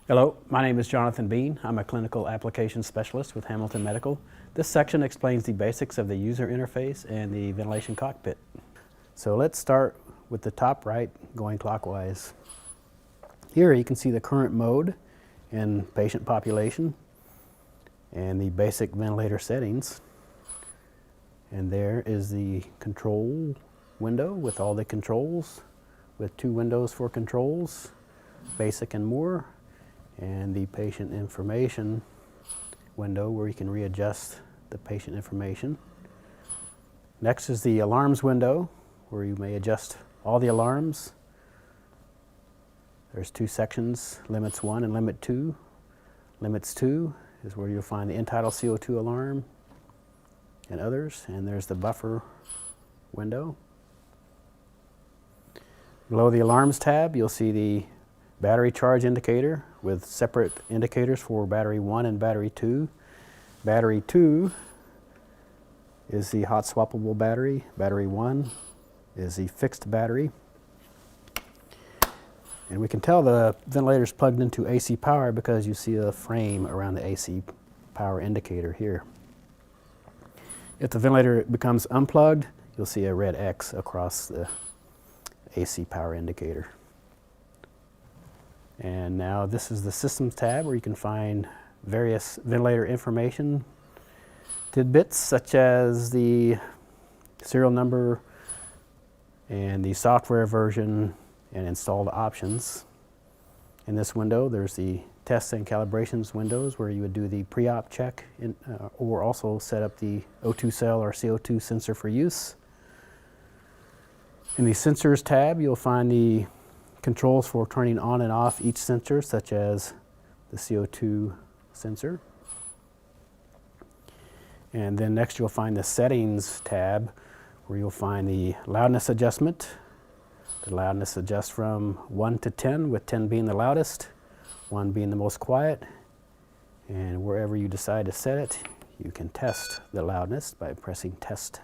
Hello, my name is Jonathan Bean. I'm a clinical application specialist with Hamilton Medical. This section explains the basics of the user interface and the ventilation cockpit. So let's start with the top right, going clockwise. Here you can see the current mode and patient population and the basic ventilator settings. And there is the control window with all the controls, with 2 windows for controls, basic and more, and the patient information window where you can readjust the patient information. Next is the alarms window where you may adjust all the alarms. There's 2 sections, limits 1 and limit 2. Limits 2 is where you'll find the end-tidal CO2 alarm and others, and there's the buffer window. Below the alarms tab, you'll see the battery charge indicator with separate indicators for battery 1 and battery 2. Battery 2 is the hot swappable battery. Battery 1 is the fixed battery. And we can tell the ventilator is plugged into AC power because you see a frame around the AC power indicator here. If the ventilator becomes unplugged, you'll see a red X across the AC power indicator. And now this is the Systems tab where you can find various ventilator information tidbits such as the serial number and the software version and installed options. In this window there's the tests and calibrations windows where you would do the pre-op check or also set up the O2 cell or CO2 sensor for use. In the Sensors tab you'll find the controls for turning on and off each sensor, such as the CO2 sensor. And then next you'll find the Settings tab where you'll find the loudness adjustment. The loudness adjusts from 1 to 10, with 10 being the loudest, 1 being the most quiet. And wherever you decide to set it, you can test the loudness by pressing Test.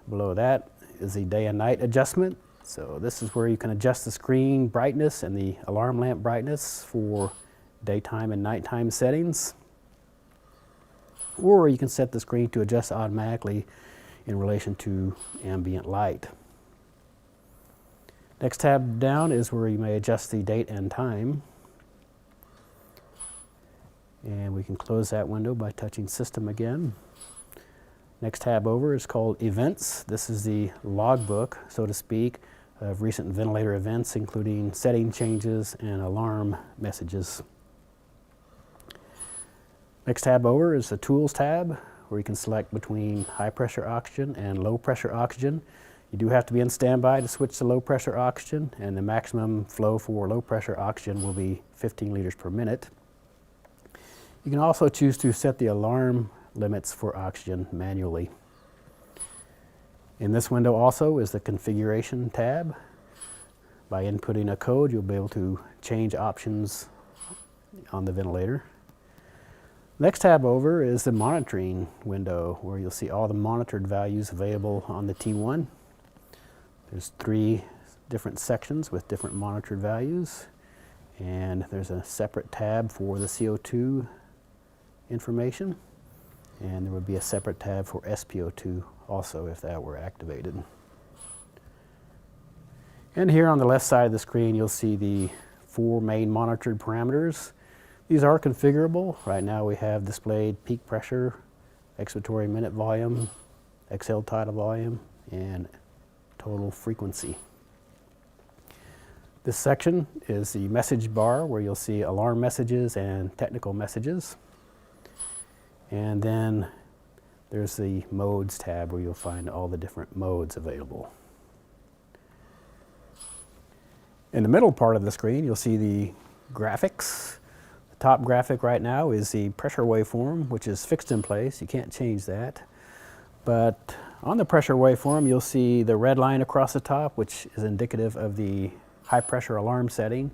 Below that is the day and night adjustment. So this is where you can adjust the screen brightness and the alarm lamp brightness for daytime and nighttime settings. Or you can set the screen to adjust automatically in relation to ambient light. Next tab down is where you may adjust the date and time. And we can close that window by touching System again. Next tab over is called Events. This is the logbook, so to speak, of recent ventilator events, including setting changes and alarm messages. Next tab over is the Tools tab, where you can select between high pressure oxygen and low pressure oxygen. You do have to be in standby to switch to low pressure oxygen, and the maximum flow for low pressure oxygen will be 15 liters per minute. You can also choose to set the alarm limits for oxygen manually. In this window also is the Configuration tab. By inputting a code, you'll be able to change options on the ventilator. Next tab over is the Monitoring window, where you'll see all the monitored values available on the T1. There's 3 different sections with different monitored values, and there's a separate tab for the CO2 information, and there would be a separate tab for SpO2 also if that were activated. And here on the left side of the screen you'll see the 4 main monitored parameters. These are configurable. Right now we have displayed peak pressure, expiratory minute volume, exhaled tidal volume, and total frequency. This section is the message bar where you'll see alarm messages and technical messages. And then there's the Modes tab where you'll find all the different modes available. In the middle part of the screen you'll see the graphics. The top graphic right now is the pressure waveform, which is fixed in place. You can't change that. But on the pressure waveform you'll see the red line across the top, which is indicative of the high pressure alarm setting,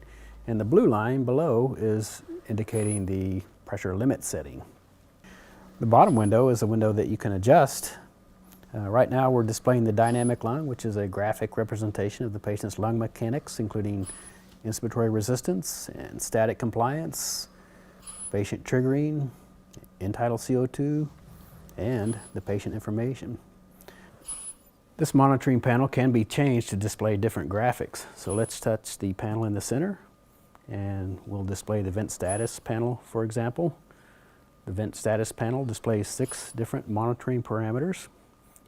and the blue line below is indicating the pressure limit setting. The bottom window is a window that you can adjust. Right now we're displaying the dynamic lung, which is a graphic representation of the patient's lung mechanics, including inspiratory resistance and static compliance, patient triggering, end-tidal CO2, and the patient information. This monitoring panel can be changed to display different graphics. So let's touch the panel in the center and we'll display the vent status panel, for example. The vent status panel displays 6 different monitoring parameters,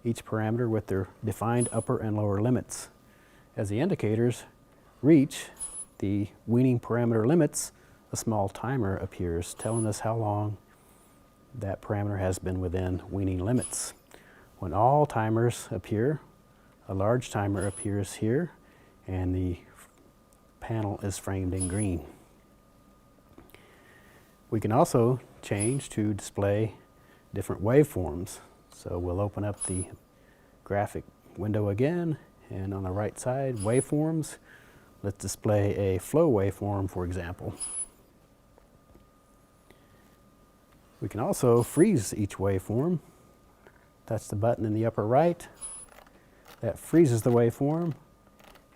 each parameter with their defined upper and lower limits. As the indicators reach the weaning parameter limits, a small timer appears telling us how long that parameter has been within weaning limits. When all timers appear, a large timer appears here and the panel is framed in green. We can also change to display different waveforms. So we'll open up the graphic window again, and on the right side, waveforms. Let's display a flow waveform, for example. We can also freeze each waveform. Touch the button in the upper right. That freezes the waveform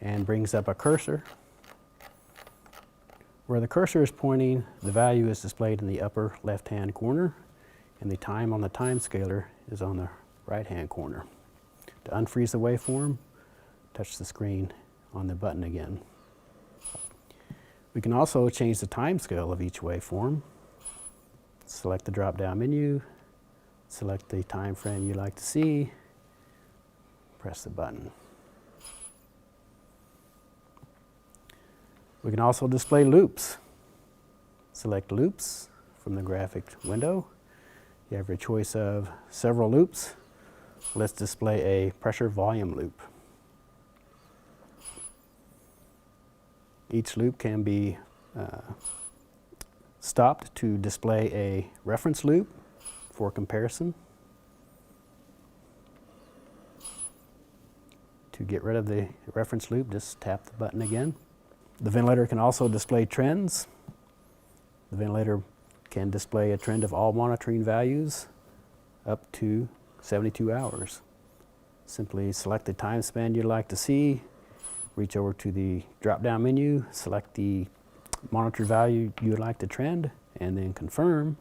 and brings up a cursor. Where the cursor is pointing, the value is displayed in the upper left-hand corner, and the time on the time scaler is on the right-hand corner. To unfreeze the waveform, touch the screen on the button again. We can also change the time scale of each waveform. Select the drop-down menu, select the time frame you like to see, press the button. We can also display loops. Select loops from the graphic window. You have your choice of several loops. Let's display a pressure volume loop. Each loop can be stopped to display a reference loop for comparison. To get rid of the reference loop, just tap the button again. The ventilator can also display trends. The ventilator can display a trend of all monitoring values up to 72 hours. Simply select the time span you'd like to see, reach over to the drop-down menu, select the monitor value you would like to trend, and then confirm,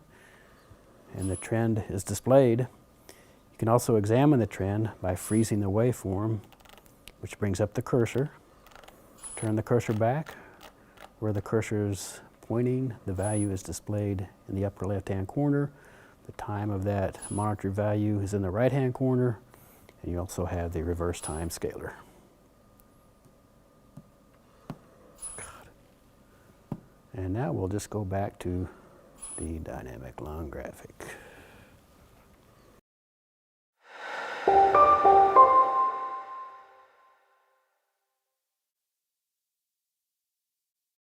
and the trend is displayed. You can also examine the trend by freezing the waveform, which brings up the cursor. Turn the cursor back. Where the cursor is pointing, the value is displayed in the upper left-hand corner. The time of that monitor value is in the right-hand corner, and you also have the reverse time scaler. And now we'll just go back to the dynamic lung graphic.